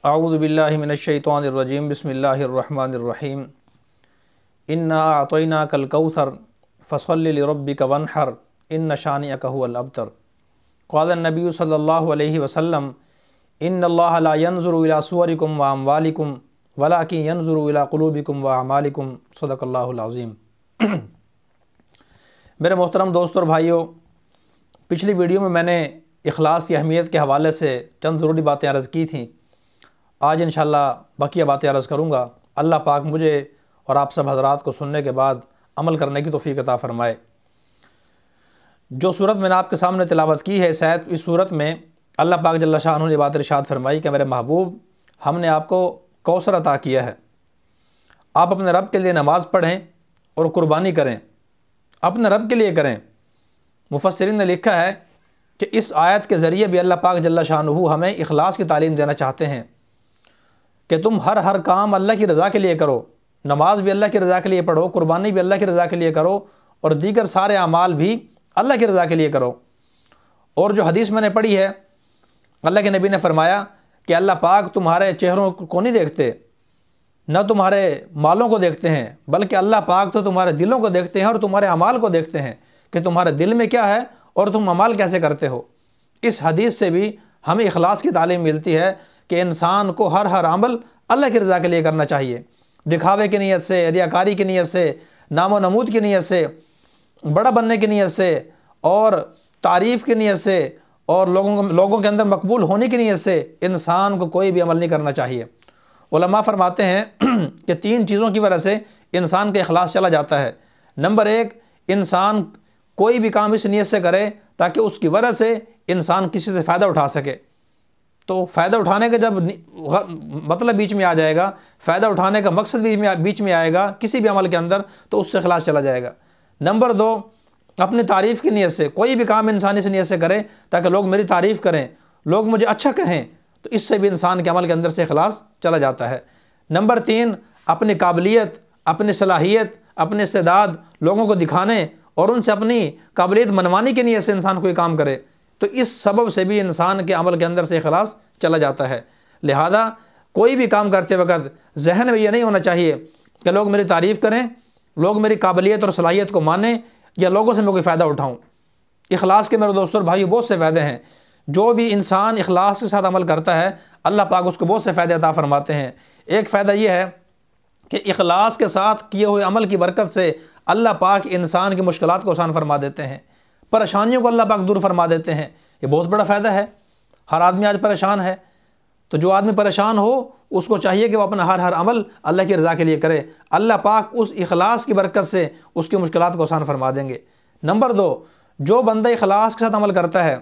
اعوذ باللہ من الشیطان الرجیم بسم اللہ الرحمن الرحیم انا اعطیناک الکوثر فصل لربک وانحر ان شانئک هو الابتر قال النبی صلی اللہ علیہ وسلم ان اللہ لا ينظر الى صورکم واموالکم ولکن ينظر الى قلوبکم واعمالکم صدق اللہ العظیم۔ میرے محترم دوستوں اور بھائیوں، پچھلی ویڈیو میں نے اخلاص کی اہمیت کے حوالے سے چند ضروری باتیں عرض کی تھیں۔ آج انشاءاللہ بقیہ باتیں عرض کروں گا۔ اللہ پاک مجھے اور آپ سب حضرات کو سننے کے بعد عمل کرنے کی توفیق عطا فرمائے۔ جو صورت میں نے آپ کے سامنے تلاوت کی ہے، اس صورت میں اللہ پاک جل شانہ نے بات ارشاد فرمائی کہ میرے محبوب، ہم نے آپ کو کوثر عطا کیا ہے، آپ اپنے رب کے لیے نماز پڑھیں اور قربانی کریں، اپنے رب کے لیے کریں۔ مفسرین نے لکھا ہے کہ اس آیت کے ذریعے بھی اللہ پاک جل شانہ ہمیں اخلاص کی تعلیم دینا چاہتے ہیں کہ تم ہر کام اللہ کی رضا کے لیے کرو، نماز بھی اللہ کی رضا کے لیے پڑھو، قربانی بھی اللہ کی رضا کے لیے کرو، اور دیگر سارے اعمال بھی اللہ کی رضا کے لیے کرو۔ اور جو حدیث میں نے پڑھی ہے، اللہ کے نبی نے فرمایا کہ اللہ پاک تمہارے چہروں کو نہیں دیکھتے، نہ تمہارے مالوں کو دیکھتے ہیں، بلکہ اللہ پاک تو تمہارے دلوں کو دیکھتے ہیں اور تمہارے اعمال کو دیکھتے ہیں کہ تمہارے دل میں کیا ہے اور تم اعمال کیسے کرتے ہو۔ اس حدیث سے بھی ہمیں اخلاص کی تعلیم ملتی ہے کہ انسان کو ہر عمل اللہ کی رضا کے لیے کرنا چاہیے، دکھاوے کی نیت سے، ریاکاری کی نیت سے، نام و نمود کی نیت سے، بڑا بننے کی نیت سے، اور تعریف کی نیت سے، اور لوگوں کے اندر مقبول ہونے کی نیت سے انسان کو کوئی بھی عمل نہیں کرنا چاہیے۔ علماء فرماتے ہیں کہ 3 چیزوں کی وجہ سے انسان کا اخلاص چلا جاتا ہے۔ نمبر 1، انسان کوئی بھی کام اس نیت سے کرے تاکہ اس کی وجہ سے انسان کسی سے فائدہ اٹھا سکے۔ تو فائدہ اٹھانے کا جب مطلب بیچ میں آ جائے گا، فائدہ اٹھانے کا مقصد بیچ میں آئے گا کسی بھی عمل کے اندر، تو اس سے اخلاص چلا جائے گا۔ نمبر 2، اپنی تعریف کی نیت سے، کوئی بھی کام انسان اس نیت سے کرے تاکہ لوگ میری تعریف کریں، لوگ مجھے اچھا کہیں، تو اس سے بھی انسان کے عمل کے اندر سے اخلاص چلا جاتا ہے۔ نمبر 3، اپنی قابلیت، اپنی صلاحیت، اپنے استعداد لوگوں کو دکھانے اور ان سے اپنی قابلیت منوانے کی نیت سے انسان کوئی کام کرے، تو اس سبب سے بھی انسان کے عمل کے اندر سے اخلاص چلا جاتا ہے۔ لہذا کوئی بھی کام کرتے وقت ذہن میں یہ نہیں ہونا چاہیے کہ لوگ میری تعریف کریں، لوگ میری قابلیت اور صلاحیت کو مانیں، یا لوگوں سے میں کوئی فائدہ اٹھاؤں۔ اخلاص کے میرے دوستوں اور بھائیو بہت سے فائدے ہیں۔ جو بھی انسان اخلاص کے ساتھ عمل کرتا ہے، اللہ پاک اس کو بہت سے فائدے عطا فرماتے ہیں۔ ایک فائدہ یہ ہے کہ اخلاص کے ساتھ کیے ہوئے عمل کی برکت سے اللہ پاک انسان کی مشکلات کو آسان فرما دیتے ہیں، پریشانیوں کو اللہ پاک دور فرما دیتے ہیں۔ یہ بہت بڑا فائدہ ہے۔ ہر آدمی آج پریشان ہے، تو جو آدمی پریشان ہو اس کو چاہیے کہ وہ اپنا ہر عمل اللہ کی رضا کے لیے کرے۔ اللہ پاک اس اخلاص کی برکت سے اس کی مشکلات کو آسان فرما دیں گے۔ نمبر 2، جو بندہ اخلاص کے ساتھ عمل کرتا ہے،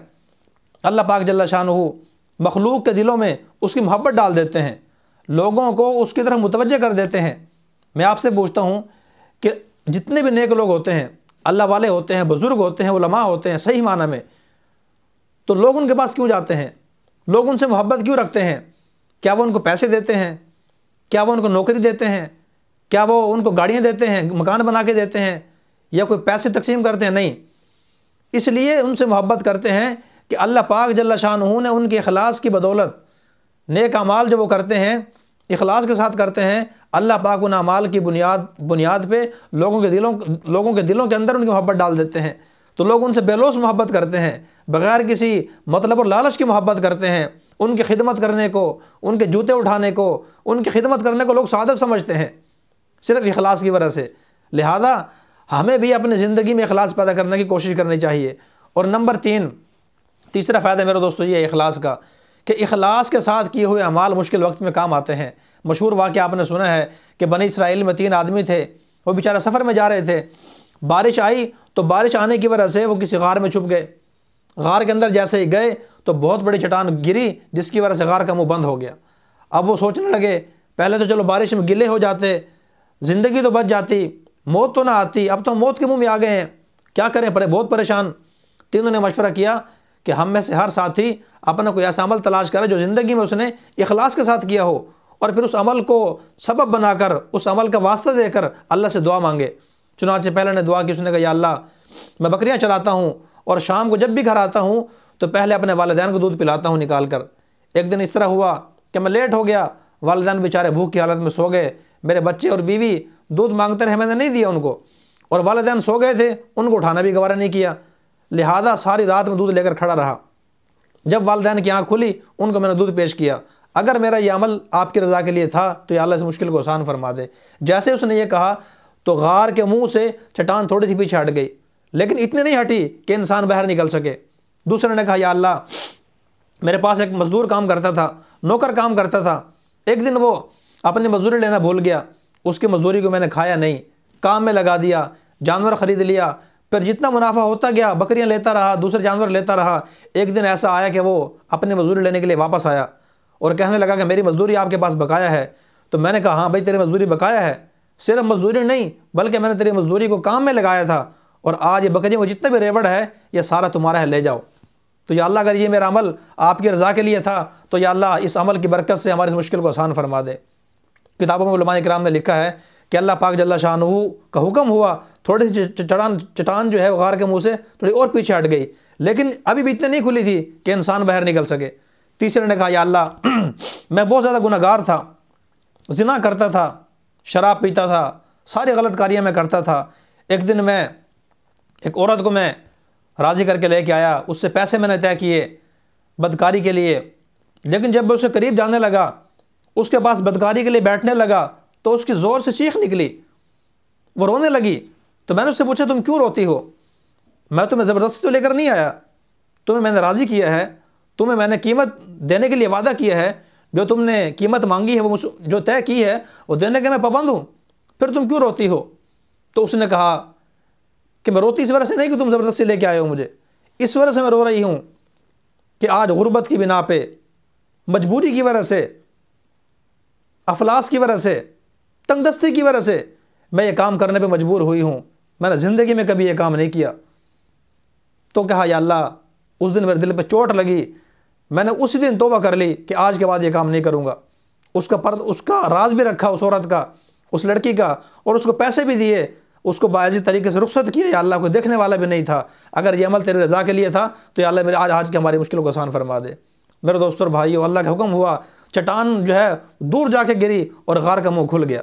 اللہ پاک جل شانہ مخلوق کے دلوں میں اس کی محبت ڈال دیتے ہیں، لوگوں کو اس کی طرف متوجہ کر دیتے ہیں۔ میں آپ سے پوچھتا ہوں کہ جتنے بھی نیک لوگ ہوتے ہیں، اللہ والے ہوتے ہیں، بزرگ ہوتے ہیں، علماء ہوتے ہیں صحیح معنی میں، تو لوگ ان کے پاس کیوں جاتے ہیں؟ لوگ ان سے محبت کیوں رکھتے ہیں؟ کیا وہ ان کو پیسے دیتے ہیں؟ کیا وہ ان کو نوکری دیتے ہیں؟ کیا وہ ان کو گاڑیاں دیتے ہیں، مکان بنا کے دیتے ہیں، یا کوئی پیسے تقسیم کرتے ہیں؟ نہیں، اس لیے ان سے محبت کرتے ہیں کہ اللہ پاک جل شانہ نے ان کے اخلاص کی بدولت نیک اعمال جو وہ کرتے ہیں، اخلاص کے ساتھ کرتے ہیں، اللہ پاک ان اعمال کی بنیاد پہ لوگوں کے دلوں کے اندر ان کی محبت ڈال دیتے ہیں، تو لوگ ان سے بے لوث محبت کرتے ہیں، بغیر کسی مطلب اور لالچ کی محبت کرتے ہیں۔ ان کی خدمت کرنے کو، ان کے جوتے اٹھانے کو، ان کی خدمت کرنے کو لوگ سعادت سمجھتے ہیں، صرف اخلاص کی وجہ سے۔ لہذا ہمیں بھی اپنی زندگی میں اخلاص پیدا کرنے کی کوشش کرنی چاہیے۔ اور نمبر 3، تیسرا فائدہ میرے دوستو یہ ہے اخلاص کا، کہ اخلاص کے ساتھ کیے ہوئے اعمال مشکل وقت میں کام آتے ہیں۔ مشہور واقعہ آپ نے سنا ہے کہ بنی اسرائیل میں 3 آدمی تھے، وہ بیچارے سفر میں جا رہے تھے، بارش آئی تو بارش آنے کی وجہ سے وہ کسی غار میں چھپ گئے۔ غار کے اندر جیسے ہی گئے تو بہت بڑی چٹان گری، جس کی وجہ سے غار کا منہ بند ہو گیا۔ اب وہ سوچنے لگے، پہلے تو چلو بارش میں گلے ہو جاتے، زندگی تو بچ جاتی، موت تو نہ آتی، اب تو موت کے منہ میں آ گئے ہیں، کیا کریں؟ بہت پریشان۔ تینوں نے مشورہ کیا کہ ہم میں سے ہر ساتھی اپنا کوئی ایسا عمل تلاش کرے جو زندگی میں اس نے اخلاص کے ساتھ کیا ہو، اور پھر اس عمل کو سبب بنا کر، اس عمل کا واسطہ دے کر اللہ سے دعا مانگے۔ چنانچہ پہلے نے دعا کی، اس نے کہا یا اللہ، میں بکریاں چراتا ہوں اور شام کو جب بھی گھر آتا ہوں تو پہلے اپنے والدین کو دودھ پلاتا ہوں نکال کر۔ ایک دن اس طرح ہوا کہ میں لیٹ ہو گیا، والدین بیچارے بھوک کی حالت میں سو گئے، میرے بچے اور بیوی دودھ مانگتے رہے، میں نے نہیں دیا ان کو، اور والدین سو گئے تھے، ان کو اٹھانا بھی گوارا نہیں کیا، لہذا ساری رات میں دودھ لے کر کھڑا رہا۔ جب والدین کی آنکھ کھلی ان کو میں نے دودھ پیش کیا، اگر میرا یہ عمل آپ کی رضا کے لیے تھا تو یا اللہ اس مشکل کو آسان فرما دے۔ جیسے اس نے یہ کہا تو غار کے منہ سے چٹان تھوڑی سی پیچھے ہٹ گئی، لیکن اتنی نہیں ہٹی کہ انسان باہر نکل سکے۔ دوسرے نے کہا یا اللہ، میرے پاس ایک مزدور کام کرتا تھا، نوکر کام کرتا تھا، ایک دن وہ اپنی مزدوری لینا بھول گیا، اس کی مزدوری کو میں نے کھایا نہیں، کام میں لگا دیا، جانور خرید لیا، پھر جتنا منافع ہوتا گیا بکریاں لیتا رہا، دوسرے جانور لیتا رہا۔ ایک دن ایسا آیا کہ وہ اپنی مزدوری لینے کے لیے واپس آیا اور کہنے لگا کہ میری مزدوری آپ کے پاس بقایا ہے۔ تو میں نے کہا ہاں بھائی تیری مزدوری بقایا ہے، صرف مزدوری نہیں بلکہ میں نے تیری مزدوری کو کام میں لگایا تھا، اور آج یہ بکریوں کو جتنا بھی ریوڑ ہے یہ سارا تمہارا ہے، لے جاؤ۔ تو یا اللہ اگر یہ میرا عمل آپ کی رضا کے لیے تھا تو یا اللہ اس عمل کی برکت سے ہماری اس مشکل کو آسان فرما دے۔ کتابوں میں علماء کرام نے لکھا ہے کہ اللہ پاک جل شانہ کا حکم ہوا، تھوڑی سی چٹان جو ہے غار کے منہ سے تھوڑی اور پیچھے ہٹ گئی، لیکن ابھی بھی اتنی نہیں کھلی تھی کہ انسان باہر نکل سکے۔ تیسرے نے کہا یا اللہ میں بہت زیادہ گناہ گار تھا، زنا کرتا تھا، شراب پیتا تھا، ساری غلط کاریاں میں کرتا تھا۔ ایک دن میں ایک عورت کو میں راضی کر کے لے کے آیا، اس سے پیسے میں نے طے کیے بدکاری کے لیے، لیکن جب میں اس کے قریب جانے لگا، اس کے پاس بدکاری کے لیے بیٹھنے لگا تو اس کی زور سے چیخ نکلی، وہ رونے لگی۔ تو میں نے اس سے پوچھا تم کیوں روتی ہو؟ میں تمہیں زبردستی تو لے کر نہیں آیا، تمہیں میں نے راضی کیا ہے، تمہیں میں نے قیمت دینے کے لیے وعدہ کیا ہے، جو تم نے قیمت مانگی ہے وہ جو طے کی ہے وہ دینے کے میں پابند ہوں، پھر تم کیوں روتی ہو؟ تو اس نے کہا کہ میں روتی اس وجہ سے نہیں کہ تم زبردستی لے کے آئے ہو مجھے، اس وجہ سے میں رو رہی ہوں کہ آج غربت کی بنا پہ، مجبوری کی وجہ سے، افلاس کی وجہ سے، تنگ دستی کی وجہ سے میں یہ کام کرنے پہ مجبور ہوئی ہوں، میں نے زندگی میں کبھی یہ کام نہیں کیا۔ تو کہا یا اللہ اس دن میرے دل پہ چوٹ لگی، میں نے اسی دن توبہ کر لی کہ آج کے بعد یہ کام نہیں کروں گا۔ اس کا راز بھی رکھا اس عورت کا، اس لڑکی کا، اور اس کو پیسے بھی دیے، اس کو باعزت طریقے سے رخصت کیا، یا اللہ کوئی دیکھنے والا بھی نہیں تھا۔ اگر یہ عمل تیری رضا کے لیے تھا تو یا اللہ میرے آج کی ہماری مشکلوں کو آسان فرما دے۔ میرے دوستوں اور بھائیو، اللہ کا حکم ہوا، چٹان جو ہے دور جا کے گری اور غار کا منہ کھل گیا۔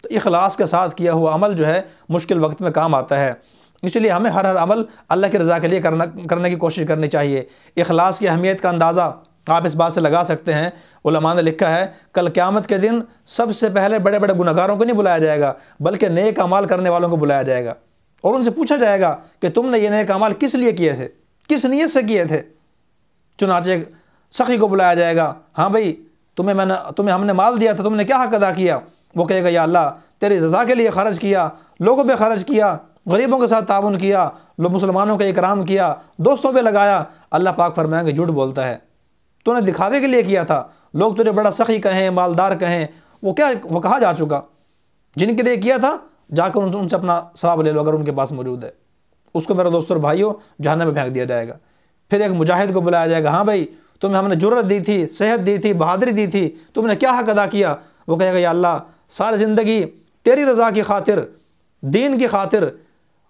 تو اخلاص کے ساتھ کیا ہوا عمل جو ہے مشکل وقت میں کام آتا ہے، اس لیے ہمیں ہر عمل اللہ کی رضا کے لیے کرنے کی کوشش کرنی چاہیے۔ اخلاص کی اہمیت کا اندازہ آپ اس بات سے لگا سکتے ہیں، علماء نے لکھا ہے کل قیامت کے دن سب سے پہلے بڑے بڑے گناہگاروں کو نہیں بلایا جائے گا بلکہ نیک اعمال کرنے والوں کو بلایا جائے گا، اور ان سے پوچھا جائے گا کہ تم نے یہ نیک اعمال کس لیے کیے تھے، کس نیت سے کیے تھے۔ چنانچہ سخی کو بلایا جائے گا، ہاں بھائی تمہیں ہم نے مال دیا تھا، تم نے کیا حق ادا کیا؟ وہ کہے گا یا اللہ تیری رضا کے لیے خرچ کیا، لوگوں پہ خرچ کیا، غریبوں کے ساتھ تعاون کیا، مسلمانوں کا اکرام کیا، دوستوں پہ لگایا۔ اللہ پاک فرمائیں گے جھوٹ بولتا ہے، تو نے دکھاوے کے لیے کیا تھا، لوگ تجھے بڑا سخی کہیں، مالدار کہیں، وہ کہا جا چکا، جن کے لیے کیا تھا جا کر ان سے اپنا ثواب لے لو اگر ان کے پاس موجود ہے۔ اس کو میرے دوستوں اور بھائیوں جہنم میں پھینک دیا جائے گا۔ پھر ایک مجاہد کو بلایا جائے گا، ہاں بھائی تمہیں ہم نے جرت دی تھی، صحت دی تھی، بہادری دی تھی، تم نے کیا حق ادا کیا؟ وہ کہے گا یا اللہ ساری زندگی تیری رضا کی خاطر، دین کی خاطر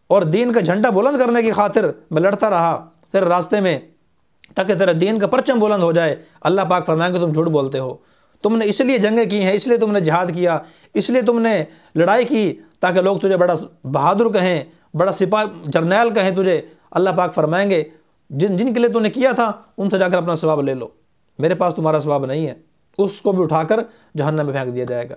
اور دین کا جھنڈا بلند کرنے کی خاطر میں لڑتا رہا تیرے راستے میں تاکہ تیرے دین کا پرچم بلند ہو جائے۔ اللہ پاک فرمائیں کہ تم جھوٹ بولتے ہو، تم نے اس لیے جنگیں کی ہیں، اس لیے تم نے جہاد کیا، اس لیے تم نے لڑائی کی تاکہ لوگ تجھے بڑا بہادر کہیں، بڑا سپاہی جرنیل کہیں تجھے۔ اللہ پاک فرمائیں گے جن کے لیے تو نے کیا تھا ان سے جا کر اپنا ثواب لے لو، میرے پاس تمہارا ثواب نہیں ہے۔ اس کو بھی اٹھا کر جہنم میں پھینک دیا جائے گا۔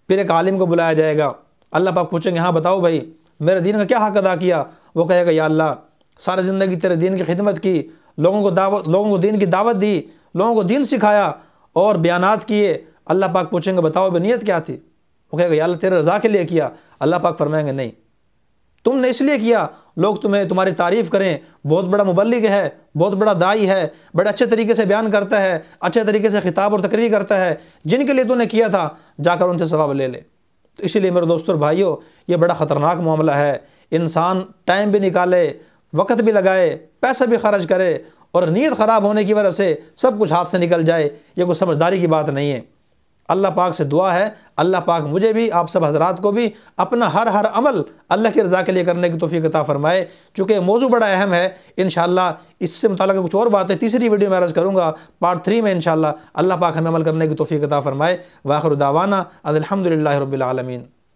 پھر ایک عالم کو بلایا جائے گا، اللہ پاک پوچھیں گے ہاں بتاؤ بھائی میرے دین کا کیا حق ادا کیا؟ وہ کہے گا یا اللہ ساری زندگی تیرے دین کی خدمت کی، لوگوں کو دین کی دعوت دی، لوگوں کو دین سکھایا اور بیانات کیے۔ اللہ پاک پوچھیں گے بتاؤ بے نیت کیا تھی؟ وہ کہے گا یا اللہ تیرے رضا کے لیے کیا۔ اللہ پاک فرمائیں گے نہیں، تم نے اس لیے کیا لوگ تمہاری تعریف کریں، بہت بڑا مبلغ ہے، بہت بڑا داعی ہے، بڑے اچھے طریقے سے بیان کرتا ہے، اچھے طریقے سے خطاب اور تقریر کرتا ہے، جن کے لیے تو نے کیا تھا جا کر ان سے ثواب لے لے۔ تو اسی لیے میرے دوستوں اور بھائیوں یہ بڑا خطرناک معاملہ ہے۔ انسان ٹائم بھی نکالے، وقت بھی لگائے، پیسہ بھی خرچ کرے اور نیت خراب ہونے کی وجہ سے سب کچھ ہاتھ سے نکل جائے، یہ کوئی سمجھداری کی بات نہیں ہے۔ اللہ پاک سے دعا ہے اللہ پاک مجھے بھی آپ سب حضرات کو بھی اپنا ہر عمل اللہ کی رضا کے لیے کرنے کی توفیق عطا فرمائے۔ چونکہ موضوع بڑا اہم ہے، انشاءاللہ اس سے متعلق کچھ اور باتیں تیسری ویڈیو میں عرض کروں گا، پارٹ 3 میں انشاءاللہ۔ اللہ پاک ہمیں عمل کرنے کی توفیق عطا فرمائے۔ وآخر دعوانا الحمدللہ رب العالمین۔